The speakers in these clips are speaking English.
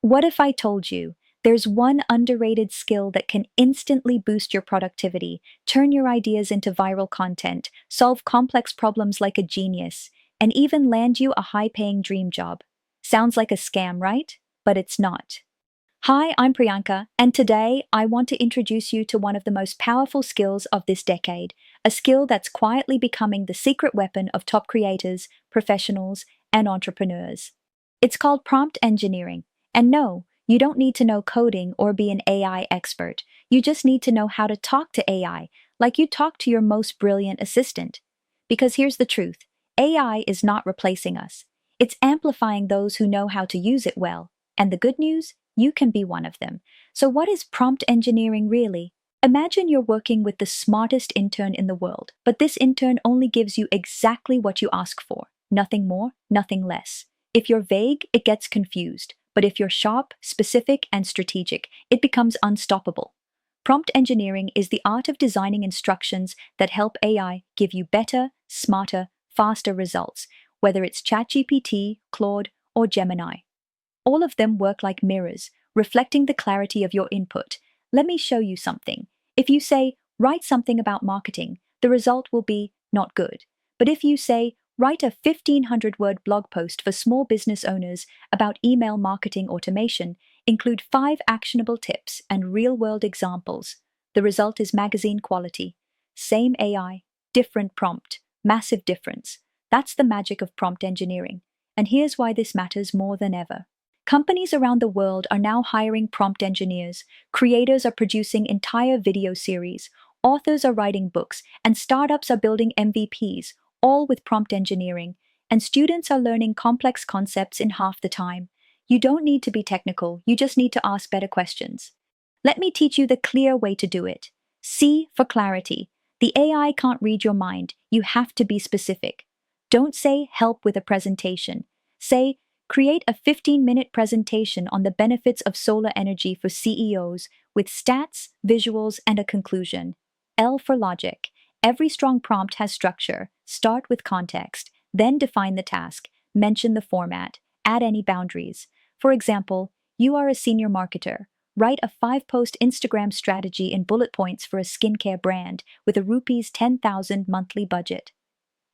What if I told you there's one underrated skill that can instantly boost your productivity, turn your ideas into viral content, solve complex problems like a genius, and even land you a high-paying dream job? Sounds like a scam, right? But it's not. Hi, I'm Priyanka, and today I want to introduce you to one of the most powerful skills of this decade, a skill that's quietly becoming the secret weapon of top creators, professionals, and entrepreneurs. It's called prompt engineering. And no, you don't need to know coding or be an AI expert. You just need to know how to talk to AI like you talk to your most brilliant assistant. Because here's the truth, AI is not replacing us. It's amplifying those who know how to use it well. And the good news? You can be one of them. So what is prompt engineering really? Imagine you're working with the smartest intern in the world, but this intern only gives you exactly what you ask for. Nothing more, nothing less. If you're vague, it gets confused. But if you're sharp, specific, and strategic, it becomes unstoppable. Prompt engineering is the art of designing instructions that help AI give you better, smarter, faster results, whether it's ChatGPT, Claude, or Gemini. All of them work like mirrors, reflecting the clarity of your input. Let me show you something. If you say, write something about marketing, the result will be not good. But if you say, write a 1,500-word blog post for small business owners about email marketing automation, include 5 actionable tips and real-world examples, the result is magazine quality. Same AI, different prompt, massive difference. That's the magic of prompt engineering. And here's why this matters more than ever. Companies around the world are now hiring prompt engineers, creators are producing entire video series, authors are writing books, and startups are building MVPs, all with prompt engineering, and students are learning complex concepts in half the time. You don't need to be technical, you just need to ask better questions. Let me teach you the clear way to do it. C for clarity. The AI can't read your mind, you have to be specific. Don't say help with a presentation. Say, create a 15-minute presentation on the benefits of solar energy for CEOs with stats, visuals, and a conclusion. L for logic. Every strong prompt has structure. Start with context, then define the task, mention the format, add any boundaries. For example, you are a senior marketer. Write a 5-post Instagram strategy in bullet points for a skincare brand with a rupees 10,000 monthly budget.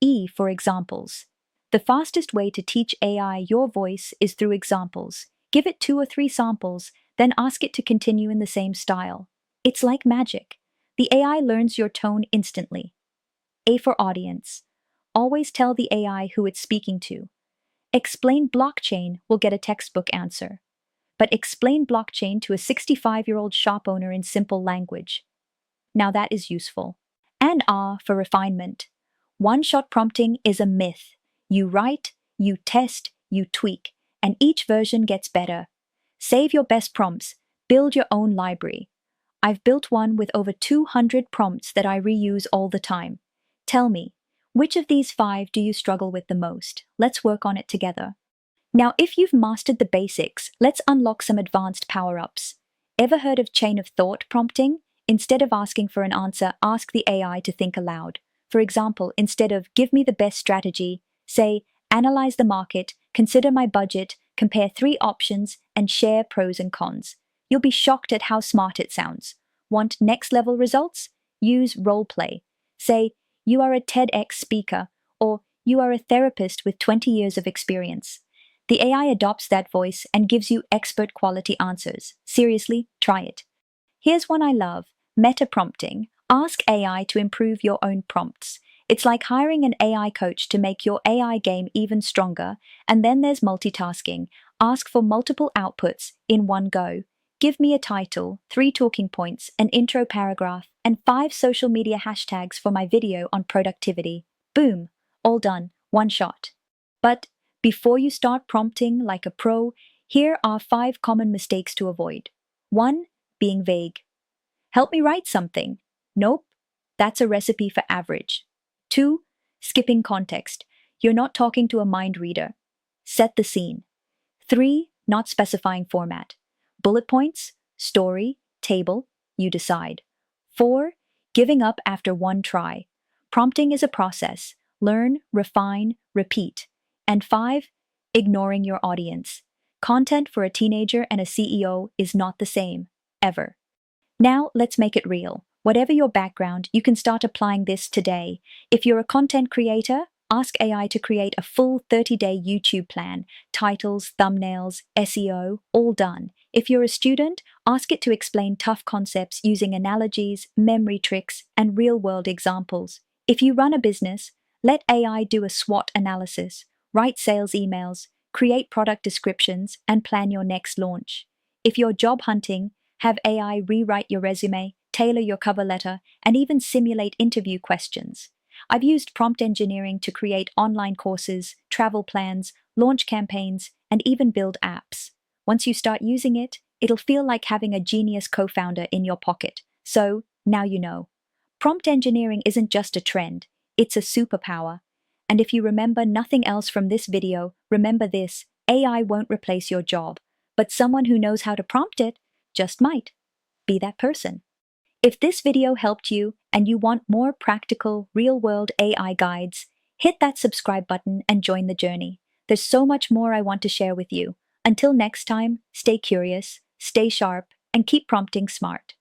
E for examples. The fastest way to teach AI your voice is through examples. Give it 2 or 3 samples, then ask it to continue in the same style. It's like magic. The AI learns your tone instantly. A for audience. Always tell the AI who it's speaking to. Explain blockchain will get a textbook answer. But explain blockchain to a 65-year-old shop owner in simple language. Now that is useful. And R for refinement. One-shot prompting is a myth. You write, you test, you tweak, and each version gets better. Save your best prompts, build your own library. I've built one with over 200 prompts that I reuse all the time. Tell me, which of these 5 do you struggle with the most? Let's work on it together. Now, if you've mastered the basics, let's unlock some advanced power-ups. Ever heard of chain of thought prompting? Instead of asking for an answer, ask the AI to think aloud. For example, instead of give me the best strategy, say, analyze the market, consider my budget, compare 3 options, and share pros and cons. You'll be shocked at how smart it sounds. Want next-level results? Use role play. Say, you are a TEDx speaker, or you are a therapist with 20 years of experience. The AI adopts that voice and gives you expert-quality answers. Seriously, try it. Here's one I love, meta-prompting. Ask AI to improve your own prompts. It's like hiring an AI coach to make your AI game even stronger. And then there's multitasking. Ask for multiple outputs in one go. Give me a title, 3 talking points, an intro paragraph, and 5 social media hashtags for my video on productivity. Boom, all done, one shot. But before you start prompting like a pro, here are 5 common mistakes to avoid. 1. Being vague. Help me write something. Nope, that's a recipe for average. 2. Skipping context. You're not talking to a mind reader. Set the scene. 3. Not specifying format. Bullet points, story, table, you decide. 4. Giving up after one try. Prompting is a process. Learn, refine, repeat. And 5. Ignoring your audience. Content for a teenager and a CEO is not the same, ever. Now, let's make it real. Whatever your background, you can start applying this today. If you're a content creator, ask AI to create a full 30-day YouTube plan, titles, thumbnails, SEO, all done. If you're a student, ask it to explain tough concepts using analogies, memory tricks, and real-world examples. If you run a business, let AI do a SWOT analysis, write sales emails, create product descriptions, and plan your next launch. If you're job hunting, have AI rewrite your resume, tailor your cover letter, and even simulate interview questions. I've used prompt engineering to create online courses, travel plans, launch campaigns, and even build apps. Once you start using it, it'll feel like having a genius co-founder in your pocket. So, now you know. Prompt engineering isn't just a trend, it's a superpower. And if you remember nothing else from this video, remember this: AI won't replace your job, but someone who knows how to prompt it just might. Be that person. If this video helped you and you want more practical, real-world AI guides, hit that subscribe button and join the journey. There's so much more I want to share with you. Until next time, stay curious, stay sharp, and keep prompting smart.